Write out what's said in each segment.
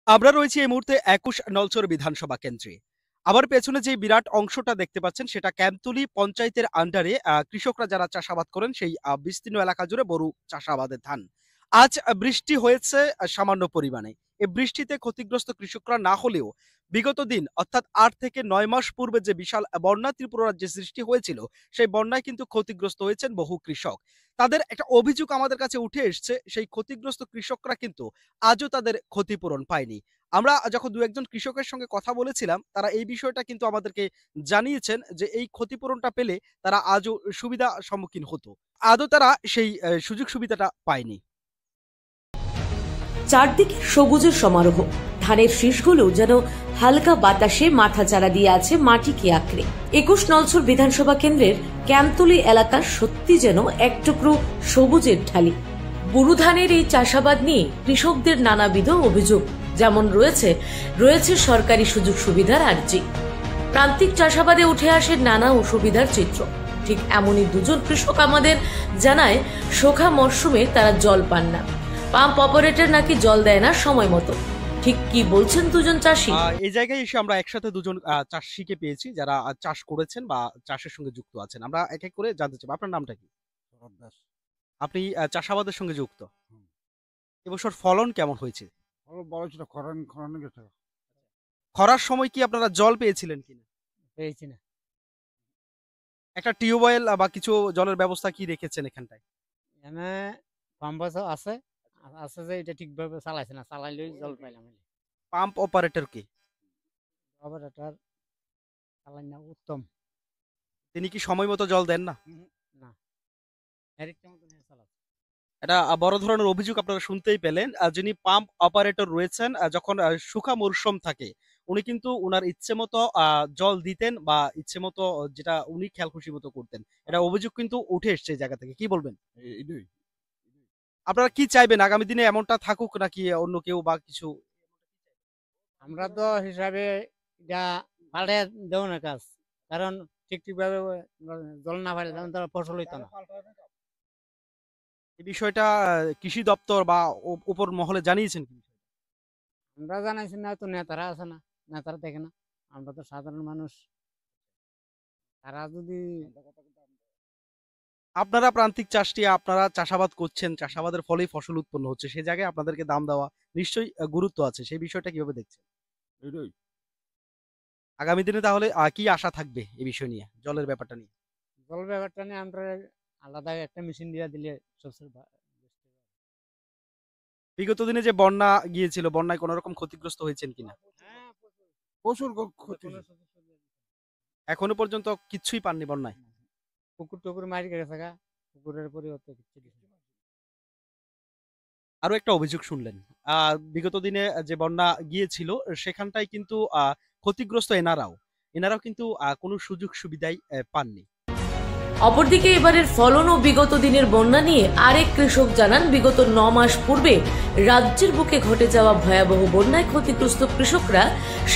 আমরা রয়েছি এই মুহূর্তে ২১ নলছর বিধানসভা কেন্দ্রে। আমার পেছনে যে বিরাট অংশটা দেখতে পাচ্ছেন সেটা ক্যাম্পতুলি পঞ্চায়েতের আন্ডারে কৃষকরা যারা চাষাবাদ করেন সেই বিস্তীর্ণ এলাকা জুড়ে বড় চাষাবাদের ধান। আজ বৃষ্টি হয়েছে সামান্য পরিমাণে। এই বৃষ্টিতে ক্ষতিগ্রস্ত কৃষকরা না হলেও বিগত দিন অর্থাৎ ৮ থেকে ৯ মাস পূর্বে যে বিশাল বন্যা ত্রিপুরা রাজ্যে সৃষ্টি হয়েছিল, সেই বন্যায় কিন্তু ক্ষতিগ্রস্ত হয়েছেন বহু কৃষক। তাদের একটা অভিযোগ আমাদের কাছে উঠে এসছে, সেই ক্ষতিগ্রস্ত কৃষকরা কিন্তু আজও তাদের ক্ষতিপূরণ পায়নি। আমরা যখন ২-১ জন কৃষকের সঙ্গে কথা বলেছিলাম, তারা এই বিষয়টা কিন্তু আমাদেরকে জানিয়েছেন যে এই ক্ষতিপূরণটা পেলে তারা আজও সুবিধা সম্মুখীন হতো। আদৌ তারা সেই সুযোগ সুবিধাটা পায়নি। চারদিকে সবুজের সমারোহ, ধানের শীষগুলো যেন হালকা বাতাসে মাথাচাড়া দিয়ে আছে মাটিকে আঁকড়ে। ২১ নলছর বিধানসভা কেন্দ্রের ক্যাম্পতলী এলাকা সত্যি যেন এক টুকরো সবুজের ঢালি। বোরো ধানের এই চাষাবাদ নিয়ে কৃষকদের নানাবিধ অভিযোগ, যেমন রয়েছে সরকারি সুযোগ সুবিধার আর্জি। প্রান্তিক চাষাবাদে উঠে আসে নানা অসুবিধার চিত্র। ঠিক এমনই দুজন কৃষক আমাদের জানায়, শোখা মরশুমে তারা জল পান না, পাম্প অপারেটর নাকি জল দেয় না সময় মতো। ঠিক কি বলছেন দুজন চাষি? এই জায়গায় এসে আমরা একসাথে দুজন চাষীকে পেয়েছি যারা চাষ করেছেন বা চাষের সঙ্গে যুক্ত আছেন। আমরা এক এক করে জানতে চাইবো আপনার নামটা কি? শরৎ দাস। আপনি চাষাবাদের সঙ্গে যুক্ত। হুম। এবছর ফলন কেমন হয়েছে? বড় ছিল খরান গেছে। খরার সময় কি আপনারা জল পেয়েছিলেন কিনা? পেয়েছি না। একটা টিউবওয়েল বা কিছু জলের ব্যবস্থা কি রেখেছেন এখানটায়? এনে পাম্প আছে আছে যে এটা ঠিকভাবে চালাইছে না, চালাইলেই জল পাইলাম। পাম্প অপারেটর কে? অপারেটর চালাই না উত্তম। তিনি কি সময় মতো জল দেন না? না, এরিকটা মতন চালাচ্ছে। এটা বড় ধরনের অভিযোগ আপনারা শুনতেই পেলেন। যিনি পাম্প অপারেটর রয়েছেন, যখন শুখা মরশুম থাকে, উনি কিন্তু উনার ইচ্ছে মতো জল দিতেন বা ইচ্ছে মতো যেটা উনি খেয়াল খুশি মতো করতেন। এটা অভিযোগ কিন্তু উঠে এসছে এই জায়গা থেকে। কি বলবেন? এইটাই। আপনারা কি চাইবেন আগামী দিনে এমনটা থাকুক নাকি অন্য কেউ বা কিছু? আমরা তো হিসাবে এটা পাল্টে দেও না কাজ, কারণ ঠিকভাবে জল না পাইলে তখন তার ফসল হইতো না। এই বিষয়টা কৃষি দপ্তর বা উপর মহলে জানিয়েছেন কি? আমরা জানাইছি না, তো নেতারা আছে না, নেতারা দেখে না। আমরা তো সাধারণ মানুষ, তারা যদি আপনারা প্রান্তিক চাষটি আপনারা চাষাবাদ করছেন, চাষাবাদের ফলেই ফসল উৎপন্ন হচ্ছে। সে জায়গায় আপনাদেরকে দাম দেওয়া নিশ্চয়ই গুরুত্ব আছে। সেই বিষয়টা কিভাবে দেখছেন? এইটাই। আগামী দিনে তাহলে কি আশা থাকবে এই বিষয় নিয়ে, জলের ব্যাপারটা নিয়ে? জল ব্যাপারটা নিয়ে আমরা আলাদা একটা মেশিন দিয়ে দিলে সবচেয়ে বিগত দিনে যে বন্যা গিয়েছিল, বন্যায় কোনো রকম ক্ষতিগ্রস্ত হয়েছেন কিনা? হ্যাঁ, প্রচুর ক্ষতি। এখনো পর্যন্ত কিচ্ছুই পাননি বন্যায়? পুকুর টুকুর মারি গেছে গা, পুকুরের পরিবর্তে কিছু দিছে না। আরো একটা অভিযোগ শুনলেন। বিগত দিনে যে বন্যা গিয়েছিল সেখানটায় কিন্তু ক্ষতিগ্রস্ত এনারাও কিন্তু কোনো সুযোগ সুবিধাই পাননি। অপরদিকে এবারের ফলন ও বিগত দিনের বন্যা নিয়ে আরেক কৃষক জানান, বিগত ৯ মাস পূর্বে রাজ্যের বুকে ঘটে যাওয়া ভয়াবহ বন্যায় ক্ষতিগ্রস্ত কৃষকরা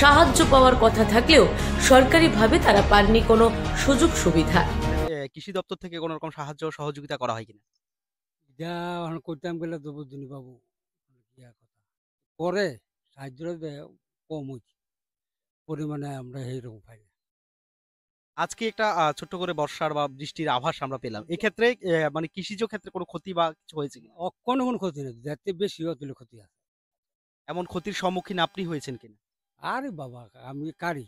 সাহায্য পাওয়ার কথা থাকলেও সরকারিভাবে তারা পাননি কোনো সুযোগ সুবিধা। কৃষি দপ্তর থেকে কোনো রকম সাহায্য সহযোগিতা করা হয় কিনা? এটা এখন করতাম গেলে তো বুঝিনি বাবু, ইয়া কথা পরে সাহায্য কম হয়েছে পরিমাণে, আমরা এইরকম পাই না। আজকে একটা ছোট্ট করে বর্ষার বা বৃষ্টির আভাস আমরা পেলাম। এক্ষেত্রে মানে কৃষিজ ক্ষেত্রে কোনো ক্ষতি বা কিছু হয়েছে কিনা? কোনো কোনো ক্ষতি নেই, যাতে বেশি হলে ক্ষতি আছে। এমন ক্ষতির সম্মুখীন আপনি হয়েছেন কিনা? আরে বাবা, আমি কারি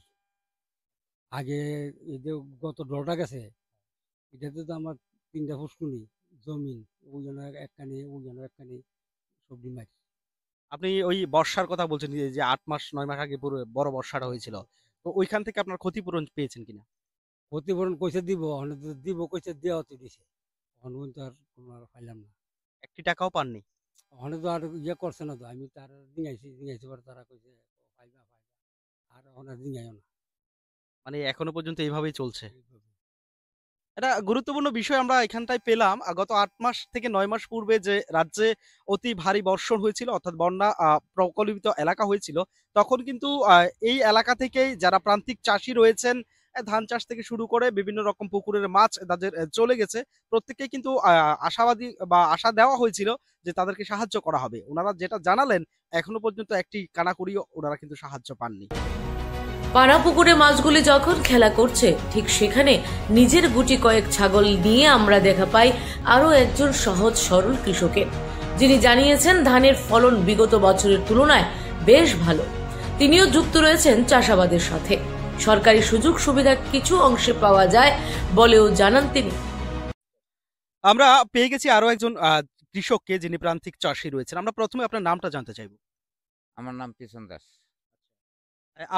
আগে এই যে গত ডলটা গেছে, এটাতে তো আমার 3টা ফুসকুনি জমিন, ওই জন্য একখানি, ওই জন্য একখানি সবজি মারি। আপনি ওই বর্ষার কথা বলছেন যে ৮ মাস ৯ মাস আগে পুরো বড় বর্ষাটা হয়েছিল। তো ওইখান থেকে আপনার ক্ষতিপূরণ পেয়েছেন কিনা? ক্ষতিপূরণ কইছে দিব, এখন তো দিব কইছে, দেওয়া তো দিছে, এখন পর্যন্ত আর কোনো আর পাইলাম না। একটি টাকাও পাননি? ওখানে তো আর ইয়ে করছে না, তো আমি তার জিঙাইছি পরে তারা কইছে পাইবা পাইবা, আর এখন আর জিঙাইও না। মানে এখনো পর্যন্ত এইভাবেই চলছে। এইভাবে। এটা গুরুত্বপূর্ণ বিষয় আমরা এখানটায় পেলাম। গত ৮ মাস থেকে ৯ মাস পূর্বে যে রাজ্যে অতি ভারী বর্ষণ হয়েছিল অর্থাৎ বন্যা প্রকল্পিত এলাকা হয়েছিল, তখন কিন্তু এই এলাকা থেকেই যারা প্রান্তিক চাষী রয়েছেন, ধান চাষ থেকে শুরু করে বিভিন্ন রকম পুকুরের মাছ তাদের চলে গেছে। প্রত্যেককেই কিন্তু আশাবাদী বা আশা দেওয়া হয়েছিল যে তাদেরকে সাহায্য করা হবে। উনারা যেটা জানালেন এখনো পর্যন্ত একটি কানাকড়িও উনারা কিন্তু সাহায্য পাননি। পাড়া পুকুরে মাছগুলি যখন খেলা করছে ঠিক সেখানে নিজের গুটি কয়েক ছাগল নিয়ে আমরা দেখা পাই আরো একজন সহজ সরল কৃষকের, যিনি জানিয়েছেন ধানের ফলন বিগত বছরের তুলনায় বেশ ভালো। তিনিও যুক্ত রয়েছেন চাষাবাদের সাথে, সরকারি সুযোগ সুবিধা কিছু অংশে পাওয়া যায় বলেও জানান তিনি। আমরা পেয়ে গেছি আরো একজন কৃষককে যিনি প্রান্তিক চাষী রয়েছেন। আমরা প্রথমে আপনার নামটা জানতে চাইবো। আমার নাম পিছন দাস।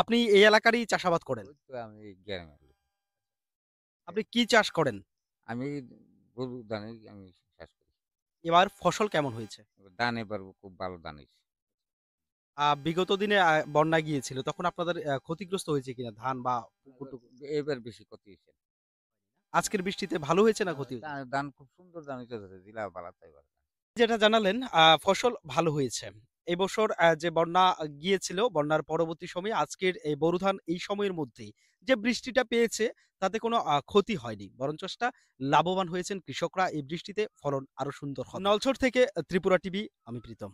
আপনি এই এলাকারই চাষাবাদ করেন। ওই তো আমি গ্রামের লোক। আপনি কি চাষ করেন? আমি গরু ধানই আমি চাষ করি। এবার ফসল কেমন হয়েছে? ধান এবার খুব ভালো ধান হয়েছে। বিগত দিনে বন্যা গিয়েছিল তখন আপনাদের ক্ষতিগ্রস্ত হয়েছে কিনা ধান বা পুকুর টুকুর? এবার বেশি ক্ষতি হয়েছে। আজকের বৃষ্টিতে ভালো হয়েছে না ক্ষতি হয়েছে? ধান খুব সুন্দর ধান হয়েছে, জিলা বালাতে এবার। যেটা জানালেন ফসল ভালো হয়েছে। এবছর যে বন্যা গিয়েছিল, বন্যার পরবর্তী সময়ে আজকের এই বোরো ধান এই সময়ের মধ্যেই যে বৃষ্টিটা পেয়েছে তাতে কোনো ক্ষতি হয়নি। বরঞ্চটা লাভবান হয়েছেন কৃষকরা এই বৃষ্টিতে, ফলন আরো সুন্দর হয়। নলছড় থেকে ত্রিপুরা টিভি, আমি প্রীতম।